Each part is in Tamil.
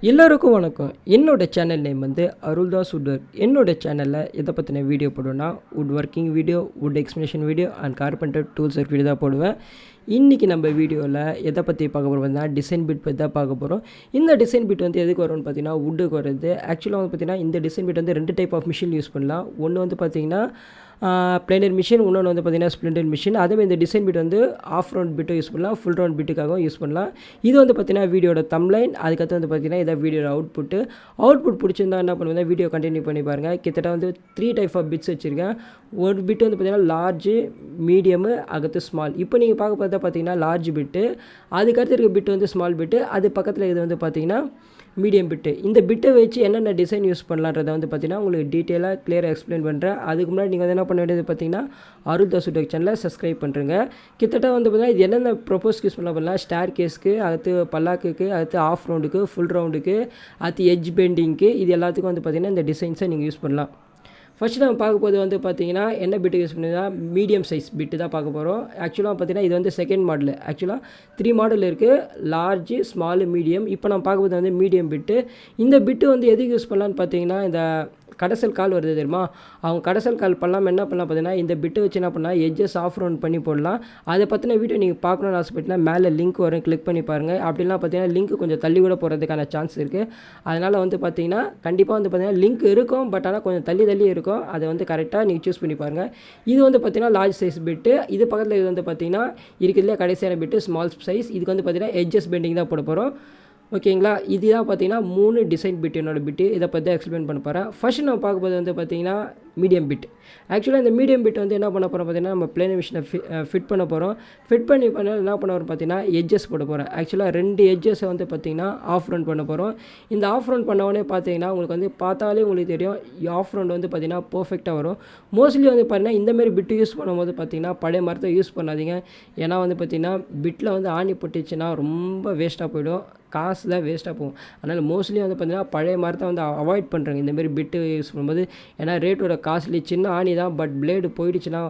எல்லோருக்கும் வணக்கம். என்னோட சேனல் நேம் வந்து அருள்தாஸ் வுட். என்னோட சேனலில் எதை பற்றின வீடியோ போடுவேன்னா wood working video, wood explanation video and carpenter tools video தான் போடுவேன். இன்றைக்கி நம்ம வீடியோவில் எதை பற்றி பார்க்க போகிறோம்னா டிசைன் பிட் பற்றி தான் பார்க்க போகிறோம். இந்த டிசைன் பிட் வந்து எதுக்கு வரும்னு பார்த்தீங்கன்னா வுட்டுக்கு வருது. ஆக்சுவலாக வந்து பார்த்திங்கன்னா இந்த டிசைன் பிட் வந்து 2 டைப் ஆஃப் மிஷின் யூஸ் பண்ணலாம். ஒன்று வந்து பார்த்திங்கன்னா பிளேனர் மிஷின், இன்னொன்று வந்து பார்த்திங்கன்னா ஸ்ப்ளிண்டர் மிஷின். அதேமாதிரி இந்த டிசைன் பிட் வந்து ஆஃப் ரவுண்ட் பிட்டை யூஸ் பண்ணலாம், ஃபுல் ரவுண்ட் பிட்டுக்காகவும் யூஸ் பண்ணலாம். இது வந்து பார்த்திங்கன்னா வீடியோட தம்ப்லைன். அதுக்கடுத்து வந்து பார்த்திங்கன்னா இதை வீடியோட அவுட்புட் பிடிச்சிருந்தா என்ன பண்ணுவேன், வீடியோ கண்டினியூ பண்ணி பாருங்கள். கிட்டத்தட்ட வந்து 3 டைப் ஆஃப் பிட்ஸ் வச்சுருக்கேன். ஒரு பிட்டு வந்து பார்த்திங்கன்னா லார்ஜு, மீடியமு, அடுத்து ஸ்மால். இப்போ நீங்கள் பார்க்க பார்த்தீங்கன்னா லார்ஜ் பிட்டு, அதுக்கடுத்து இருக்க பிட்டு வந்து ஸ்மால் பிட்டு, அது பக்கத்தில் இது வந்து பார்த்திங்கன்னா மீடியம் பிட்டு. இந்த பிட்டை வச்சு என்னென்ன டிசைன் யூஸ் பண்ணலான்றதை வந்து பார்த்திங்கன்னா உங்களுக்கு டீட்டெயிலாக கிளியராக எக்ஸ்பிளைன் பண்ணுறேன். அதுக்கு முன்னாடி நீங்கள் வந்து என்ன பண்ண வேண்டியது பார்த்திங்கன்னா அருள்தாஸ் வுட் சேனலை சப்ஸ்கிரைப் பண்ணுறேங்க. கிட்டத்தட்ட வந்து பார்த்திங்கன்னா இது என்னென்ன ப்ரொப்போஸ்க்கு யூஸ் பண்ணலாம், ஸ்டார் கேஸ்க்கு, அடுத்து பல்லாக்குக்கு, அடுத்து ஆஃப் ரவுண்டுக்கு, ஃபுல் ரவுண்டுக்கு, அடுத்து எட்ஜ் பெண்டிங்க்கு, இது எல்லாத்துக்கும் வந்து பார்த்திங்கன்னா இந்த டிசைன்ஸை நீங்கள் யூஸ் பண்ணலாம். ஃபஸ்ட்டு நம்ம பார்க்க போது வந்து பார்த்திங்கன்னா என்ன பிட்டு யூஸ் பண்ணிங்கன்னா மீடியம் சைஸ் பிட்டு தான் பார்க்க போகிறோம். ஆக்சுவலாக பார்த்திங்கன்னா இது வந்து செகண்ட் மாடல். ஆக்சுவலாக 3 மாடல் இருக்குது, லார்ஜு, ஸ்மாலு, மீடியம். இப்போ நம்ம பார்க்க போது வந்து மீடியம் பிட்டு. இந்த பிட்டு வந்து எதுக்கு யூஸ் பண்ணலான்னு பார்த்தீங்கன்னா இந்த கடைசல் கால் வருது தெரியுமா, அவங்க கடைசல் கால் பண்ணலாம். என்ன பண்ணலாம் பார்த்தீங்கன்னா இந்த பிட்டை வச்சு என்ன பண்ணால் எட்ஜஸ் ஆஃப் ரவுண்ட் பண்ணி போடலாம். அதை பற்றின வீடியோ நீங்கள் பார்க்கணுன்னு ஆசைப்பட்டீங்கன்னா மேலே லிங்க் வரும், கிளிக் பண்ணி பாருங்கள். அப்படிலாம் பார்த்தீங்கன்னா லிங்க் கொஞ்சம் தள்ளி கூட போகிறதுக்கான சான்ஸ் இருக்குது. அதனால் வந்து பார்த்தீங்கன்னா கண்டிப்பாக வந்து பார்த்தீங்கன்னா லிங்க் இருக்கும், பட் ஆனால் கொஞ்சம் தள்ளி இருக்கும். அதை வந்து கரெக்டாக நீங்கள் சூஸ் பண்ணி பாருங்கள். இது வந்து பார்த்தீங்கன்னா லார்ஜ் சைஸ் பிட்டு. இது பக்கத்தில் இது வந்து பார்த்தீங்கன்னா இருக்கிறதுலே கடைசியான பிட்டு ஸ்மால் சைஸ். இதுக்கு வந்து பார்த்தீங்கன்னா எட்ஜஸ் பெண்டிங் தான் போட போகிறோம். ஓகேங்களா, இதுதான் பார்த்தீங்கன்னா 3 டிசைன் பிட் என்னோட பிட்டு. இதை பற்றி எக்ஸ்பிளைன் பண்ண போகிறேன். ஃபர்ஸ்ட் நம்ம பார்க்கும்போது வந்து பார்த்தீங்கன்னா மீடியம் பிட். ஆக்சுவலாக இந்த மீடியம் பிட் வந்து என்ன பண்ண போகிறோம் பார்த்தீங்கன்னா நம்ம பிளேனர் மிஷினை ஃபிட் பண்ண போகிறோம். ஃபிட் பண்ணி என்ன பண்ண போகிறோம் பார்த்தீங்கன்னா எட்ஜஸ் போட போகிறேன். ஆக்சுவலாக 2 எட்ஜஸை வந்து பார்த்திங்கன்னா ஆஃப் ரவுண்ட் பண்ண போகிறோம். இந்த ஆஃப் ரவுண்ட் பண்ணவொடனே பார்த்தீங்கன்னா உங்களுக்கு வந்து பார்த்தாலே உங்களுக்கு தெரியும் ஆஃப் ரவுண்ட் வந்து பார்த்திங்கன்னா பர்ஃபெக்டாக வரும். மோஸ்ட்லி வந்து பார்த்திங்கன்னா இந்தமாரி பிட்டு யூஸ் பண்ணும்போது பார்த்திங்கன்னா பழைய மரத்தை யூஸ் பண்ணாதீங்க. ஏன்னா வந்து பார்த்திங்கன்னா பிட்டில் வந்து ஆணி போட்டுச்சுன்னா ரொம்ப வேஸ்ட்டாக போயிடும், காசு தான் வேஸ்ட்டாக போகும். அதனால் மோஸ்ட்லி வந்து பார்த்திங்கன்னா பழைய மரத்தை வந்து அவாய்ட் பண்ணுறாங்க இந்தமாரி பிட்டு யூஸ் பண்ணும்போது. ஏன்னா ரேட்டோட காஸ்ட்லி, சின்ன ஆணி தான், பட் பிளேடு போயிடுச்சுன்னா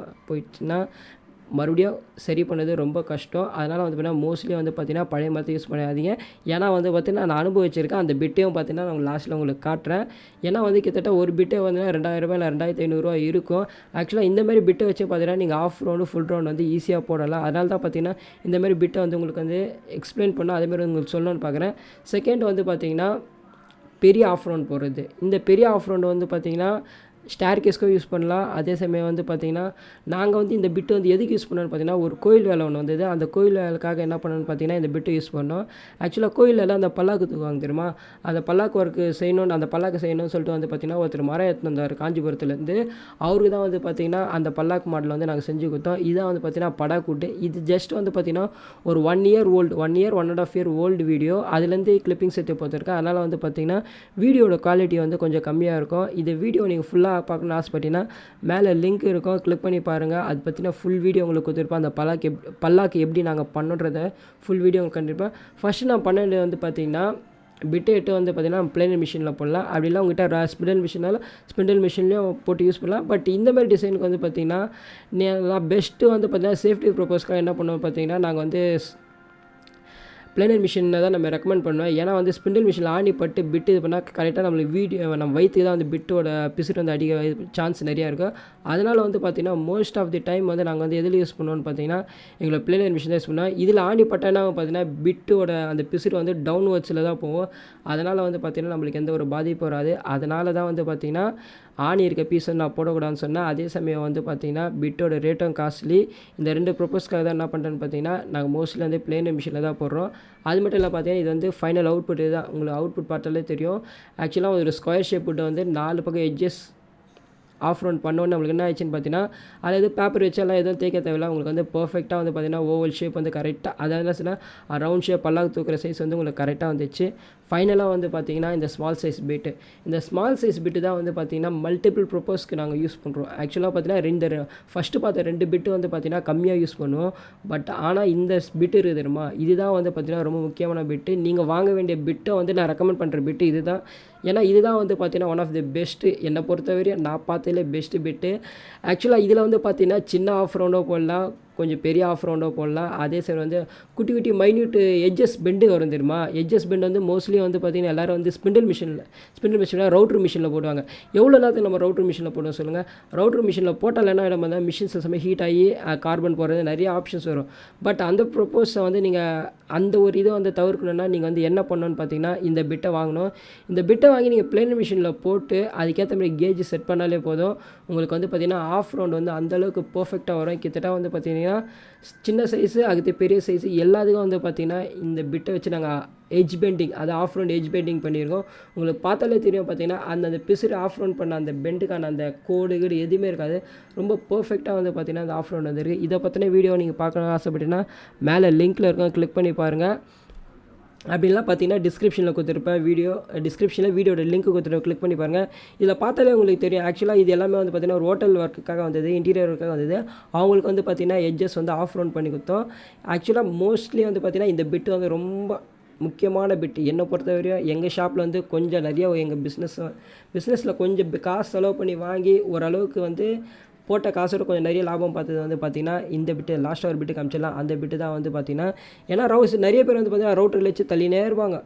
மறுபடியும் சரி பண்ணது ரொம்ப கஷ்டம். அதனால் வந்து பார்த்திங்கன்னா மோஸ்ட்லி வந்து பார்த்திங்கன்னா பழைய மரத்தை யூஸ் பண்ணாதீங்க. ஏன்னா வந்து பார்த்திங்கன்னா நான் அனுபவிச்சிருக்கேன். அந்த பிட்டையும் பார்த்திங்கன்னா நான் லாஸ்ட்டில் உங்களுக்கு காட்டுறேன். ஏன்னா வந்து கிட்டத்தட்ட ஒரு பிட்டே வந்து 2000 ரூபாய் இல்லை 2500 இருக்கும். ஆக்சுவலாக இந்தமாரி பிட்டை வச்சு பார்த்திங்கன்னா நீங்கள் ஆஃப் ரவுண்டு ஃபுல் ரவுண்டு வந்து ஈஸியாக போடலாம். அதனால தான் பார்த்திங்கன்னா இந்தமாரி பிட்டை வந்து உங்களுக்கு வந்து எக்ஸ்பிளைன் பண்ணால் அதேமாதிரி உங்களுக்கு சொல்லணும்னு பார்க்குறேன். செகண்ட் வந்து பார்த்திங்கன்னா பெரிய ஆஃப் ரவுண்ட் போடுறது. இந்த பெரிய ஆஃப் ரவுண்டு வந்து பார்த்திங்கன்னா ஸ்டார் கேஸ்க்கும் யூஸ் பண்ணலாம். அதே சமயம் வந்து பார்த்திங்கன்னா நாங்கள் வந்து இந்த பிட்டு வந்து எதுக்கு யூஸ் பண்ணோன்னு பார்த்தீங்கன்னா ஒரு கோயில் வேலை ஒன்று வந்தது. அந்த கோயில் வேலைக்காக என்ன பண்ணணும்னு பார்த்தீங்கன்னா இந்த பிட்டு யூஸ் பண்ணோம். ஆக்சுவலாக கோயிலெல்லாம் அந்த பல்லாக்கு தூக்குவாங்க தெரியுமா, அந்த பல்லாக்கு ஒர்க்கு செய்யணும்னு, அந்த பல்லாக்கு செய்யணும்னு சொல்லிட்டு வந்து பார்த்திங்கன்னா ஒருத்தர் மரம் எடுத்துன்னு வந்தார் காஞ்சிபுரத்துலேருந்து. அவருக்கு தான் வந்து பார்த்திங்கன்னா அந்த பல்லாக்கு மாடல் வந்து நாங்கள் செஞ்சு கொடுத்தோம். இதான் வந்து பார்த்திங்கன்னா படாக் வுட். இது ஜஸ்ட் வந்து பார்த்திங்கன்னா ஒரு 1 year old, 1 year 1.5 year old video. அதுலேருந்து கிளிப்பிங்ஸ் எடுத்து பார்த்துருக்கேன். அதனால் வந்து பார்த்திங்கன்னா வீடியோட குவாலிட்டி வந்து கொஞ்சம் கம்மியாக இருக்கும். இந்த வீடியோ நீங்கள் ஃபுல்லாக பார்க்கணும்னு ஆசைப்பட்டீங்கன்னா மேலே லிங்க் இருக்கும், கிளிக் பண்ணி பாருங்கள். அது பற்றின ஃபுல் வீடியோ உங்களுக்கு கொடுத்துருப்பேன். அந்த பல்லாக்கு எப்படி நாங்கள் பண்ணுறத ஃபுல் வீடியோ உங்களுக்கு கண்டிப்பாக. ஃபஸ்ட்டு நான் பண்ணது வந்து பார்த்திங்கன்னா பிட்டு எட்டு வந்து பார்த்திங்கன்னா பிளேனர் மிஷினில் போடலாம். அப்படிலாம் உங்கள்கிட்ட ஸ்பிண்டில் மிஷின்லேயும் போட்டு யூஸ் பண்ணலாம். பட் இந்தமாதிரி டிசைனுக்கு வந்து பார்த்திங்கன்னா நான் பெஸ்ட்டு வந்து பார்த்திங்கன்னா சேஃப்டி ப்ரப்போஸ்க்காக என்ன பண்ணுவோம் பார்த்திங்கன்னா நாங்கள் வந்து பிளேனர் மிஷினில் தான் நம்ம ரெக்கமெண்ட் பண்ணுவேன். ஏன்னா வந்து ஸ்பிண்டில் மிஷினில் ஆணி பட்டு பிட்டு இது பண்ணால் கரெக்டாக நம்மளுக்கு நம்ம வயிற்றுக்கு தான் வந்து பிட்டோட பிசுறு வந்து அடிக்க சான்ஸ் நிறையா இருக்கும். அதனால் வந்து பார்த்திங்கன்னா மோஸ்ட் ஆஃப் தி டைம் வந்து நாங்கள் வந்து எதில் யூஸ் பண்ணுவோம்னு பார்த்திங்கன்னா எங்களை பிளேனர் மிஷின் தான் யூஸ் பண்ணுவோம். இதில் ஆணி பட்டானா பார்த்திங்கன்னா பிட்டோட அந்த பிசுறு வந்து டவுன்வர்ட்ஸில் தான் போகும். அதனால் வந்து பார்த்திங்கன்னா நம்மளுக்கு எந்த ஒரு பாதிப்பும் வராது. அதனால தான் வந்து பார்த்திங்கன்னா ஆணி இருக்க பீஸ் வந்து நான் போடக்கூடாதுன்னு சொன்னேன். அதே சமயம் வந்து பார்த்திங்கன்னா பிட்டோட ரேட்டும் காஸ்ட்லி. இந்த 2 ப்ரொப்போஸ்க்காக தான் என்ன பண்ணுறேன்னு பார்த்திங்கன்னா நாங்கள் மோஸ்ட்லி வந்து பிளேனர் மிஷினில் தான் போடுறோம். அது மட்டும் இல்லை பார்த்திங்கன்னா இது வந்து ஃபைனல் அவுட்புட் தான். உங்களுக்கு அவுட்புட் பார்த்தாலே தெரியும். ஆக்சுவலாக ஒரு ஸ்கொயர் ஷேப் விட்டு வந்து 4 பக்கம் எட்ஜஸ் ஆஃப் ரவுண்ட் பண்ணோன்னு நம்மளுக்கு என்ன ஆச்சுன்னு பார்த்தீங்கன்னா அதில் எதுவும் பேப்பர் வச்சாலாம் எதுவும் தேய்க்க தேவையில்லை. உங்களுக்கு வந்து பர்ஃபெக்டாக வந்து பார்த்திங்கன்னா ஓவல் ஷேப் வந்து கரெக்டாக, அதாவது என்ன சொன்னால் ரவுண்ட் ஷேப் பல்லாக்கு தூக்குற சைஸ் வந்து உங்களுக்கு கரெக்டாக வந்துச்சு. ஃபைனலாக வந்து பார்த்திங்கன்னா இந்த ஸ்மால் சைஸ் பிட்டு. இந்த ஸ்மால் சைஸ் பிட்டு தான் வந்து பார்த்திங்கன்னா மல்டிபிள் ப்ரொப்போஸ்க்கு நாங்கள் யூஸ் பண்ணுறோம். ஆக்சுவலாக பார்த்திங்கன்னா ஃபஸ்ட்டு பார்த்த 2 பிட்டு வந்து பார்த்திங்கன்னா கம்மியாக யூஸ் பண்ணுவோம். பட் ஆனால் இந்த பிட்டு இருக்குது தெரியுமா, இதுதான் வந்து பார்த்திங்கன்னா ரொம்ப முக்கியமான பிட்டு. நீங்கள் வாங்க வேண்டிய பிட்டை வந்து நான் ரெக்கமெண்ட் பண்ணுற பிட்டு இது தான். ஏன்னா இதுதான் வந்து பார்த்திங்கன்னா ஒன் ஆஃப் தி பெஸ்ட்டு, என்னை பொறுத்தவரையும் நான் பார்த்ததிலே பெஸ்ட்டு பிட்டு. ஆக்சுவலாக இதில் வந்து பார்த்திங்கன்னா சின்ன ஆஃப் ரவுண்டோ போடலாம், கொஞ்சம் பெரிய ஆஃப் ரவுண்டோ போடலாம். அதே சைடு வந்து குட்டி குட்டி மைன்யூட் எட்ஜஸ் பெண்டு வரும் தெரியுமா? எட்ஜஸ் பெண்டு வந்து மோஸ்ட்லி வந்து பார்த்திங்கன்னா எல்லோரும் வந்து ஸ்பிண்டில் மிஷினில் ரவுட்ரு மிஷினில் போடுவாங்க. எவ்வளோ நேரத்துக்கு நம்ம ரவுட்ரு மிஷினில் போடுவோம் சொல்லுங்கள்? ரவுட்ரு மிஷினில் போட்டால் என்ன இடம் வந்து மிஷின்ஸ் எல்லாமே ஹீட் ஆகி கார்பன் போடுறது நிறைய ஆப்ஷன்ஸ் வரும். பட் அந்த ப்ரொப்போஸை வந்து நீங்கள் அந்த ஒரு இதை வந்து தவிர்க்கணுன்னா நீங்கள் வந்து என்ன பண்ணணும்னு பார்த்தீங்கன்னா இந்த பிட்டை வாங்கணும். இந்த பிட்டை வாங்கி நீங்கள் பிளேன் மிஷினில் போட்டு அதுக்கேற்ற மாதிரி கேஜ் செட் பண்ணாலே போதும். உங்களுக்கு வந்து பார்த்திங்கன்னா ஆஃப் ரவுண்ட் வந்து அந்தளவுக்கு பர்ஃபெக்டாக வரும். கிட்டத்தட்ட வந்து பார்த்திங்கன்னா சின்ன சைஸு அதுக்கு பெரிய சைஸு எல்லாத்துக்கும் வந்து பார்த்திங்கன்னா இந்த பிட்டை வச்சு நாங்கள் எட்ஜ் பெண்டிங், அது ஆஃப் ரவுண்ட் எட்ஜ் பெண்டிங் பண்ணியிருக்கோம். உங்களுக்கு பார்த்தாலே தெரியும் பார்த்திங்கன்னா அந்த பிசுறு ஆஃப் ரவுண்ட் பண்ண அந்த பெண்டுக்கான அந்த கோடு எதுவுமே இருக்காது. ரொம்ப பர்ஃபெக்டாக வந்து பார்த்திங்கன்னா அந்த ஆஃப் ரவுண்ட் வந்துருக்கு. இதை பற்றின வீடியோ நீங்கள் பார்க்கணும்னு ஆசைப்பட்டீங்கன்னா மேலே லிங்க்கில் இருக்கும், கிளிக் பண்ணி பாருங்கள். அப்படின்லாம் பார்த்தீங்கன்னா டிஸ்கிரிப்ஷனில் கொடுத்துருப்பேன். வீடியோட லிங்க் கொடுத்துருப்பேன், கிளிக் பண்ணி பாருங்கள். இதில் பார்த்தாலே உங்களுக்கு தெரியும். ஆக்சுவலாக இது எல்லாமே வந்து பார்த்திங்கன்னா ஒரு ஹோட்டல் ஒர்க்குக்காக வந்தது, இன்டீரியர் ஒர்க்காக வந்தது. அவங்களுக்கு வந்து பார்த்திங்கன்னா எட்ஜஸ் வந்து ஆஃப் ரவுண்ட் பண்ணி கொடுத்தோம். ஆக்சுவலாக மோஸ்ட்லி வந்து பார்த்திங்கன்னா இந்த பிட்டு வந்து ரொம்ப முக்கியமான பிட்டு என்னை பொறுத்தவரையும். எங்கள் ஷாப்பில் வந்து கொஞ்சம் நிறைய எங்கள் பிஸ்னஸில் கொஞ்சம் காசு செலவு பண்ணி வாங்கி ஓரளவுக்கு வந்து போட்ட காசோட கொஞ்சம் நிறைய லாபம் பார்த்தது வந்து பார்த்திங்கன்னா இந்த பிட்டு லாஸ்ட்டாக ஒரு பிட்டு காமிச்சிடலாம். அந்த பிட்டு தான் வந்து பார்த்திங்கன்னா ஏன்னா நிறைய பேர் வந்து பார்த்திங்கன்னா ரவுட்டரில் வச்சு தள்ளினே இருப்பாங்க.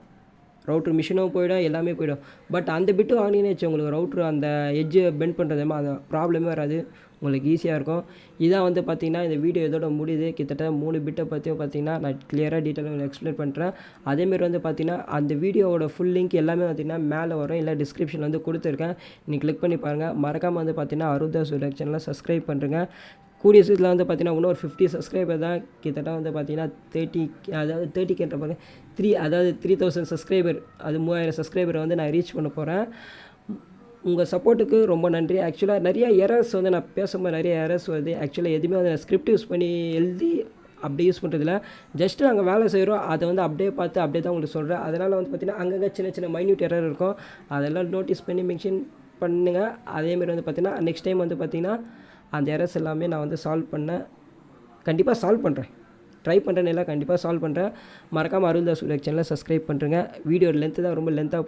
ரவுட்ரு மிஷினும் போயிடும், எல்லாமே போயிடும். பட் அந்த பிட்டு வாங்கினே வச்சு உங்களுக்கு ரவுட்ரு அந்த எட்ஜு பெண்ட் பண்ணுறதுமா அந்த ப்ராப்ளமே வராது, உங்களுக்கு ஈஸியாக இருக்கும். இதான் வந்து பார்த்திங்கன்னா இந்த வீடியோ இதோட முடியுது. கிட்டத்தட்ட 3 பிட்டை பற்றியும் பார்த்திங்கன்னா நான் கிளியராக டீட்டெயிலாக உங்களுக்கு எக்ஸ்பிளைன் பண்ணுறேன். அதேமாரி வந்து பார்த்திங்கன்னா அந்த வீடியோவோட ஃபுல் லிங்க் எல்லாமே பார்த்திங்கன்னா மேலே வரும், இல்லை டிஸ்கிரிப்ஷனில் வந்து கொடுத்துருக்கேன். நீங்கள் கிளிக் பண்ணி பாருங்கள். மறக்காமல் வந்து பார்த்திங்கன்னா அருள்தாஸ் வுட் சேனலை சப்ஸ்கிரைப் பண்ணுறேங்க. கூடிய சீட்டில் வந்து பார்த்திங்கன்னா இன்னும் ஒரு 50 சப்ஸ்கிரைபர் தான். கிட்டத்தட்ட வந்து பார்த்திங்கன்னா 30Kன்ற பாருங்க 3000 சப்ஸ்கிரைபர், அது 3000 சப்ஸ்கிரைபரை வந்து நான் ரீச் பண்ண போகிறேன். உங்கள் சப்போர்ட்டுக்கு ரொம்ப நன்றி. ஆக்சுவலாக நிறைய எரர்ஸ் வந்து நான் பேசும்போது நிறைய எரர்ஸ் வருது. ஆக்சுவலாக எதுவுமே வந்து நான் ஸ்கிரிப்ட் யூஸ் பண்ணி எழுதி அப்படி யூஸ் பண்ணுறதில்ல. ஜஸ்ட்டு நாங்கள் வேலை செய்கிறோம், அதை வந்து அப்படியே பார்த்து அப்படியே தான் உங்களுக்கு சொல்கிறேன். அதனால் வந்து பார்த்திங்கன்னா அங்கங்கே சின்ன சின்ன மைன்யூட் எரர் இருக்கும், அதெல்லாம் நோட்டீஸ் பண்ணி மென்ஷன் பண்ணுங்கள். அதேமாரி வந்து பார்த்திங்கன்னா நெக்ஸ்ட் டைம் வந்து பார்த்திங்கன்னா அந்த எரர்ஸ் எல்லாமே நான் வந்து கண்டிப்பாக சால்வ் பண்ணுறேன். ட்ரை பண்ணுறேன்னு எல்லாம் கண்டிப்பாக சால்வ் பண்ணுறேன். மறக்காமல் அருள்தாஸ் வுட் சேனலை சப்ஸ்கிரைப் பண்ணுறேங்க. வீடியோ லென்த்து தான் ரொம்ப லென்த்தாக போய்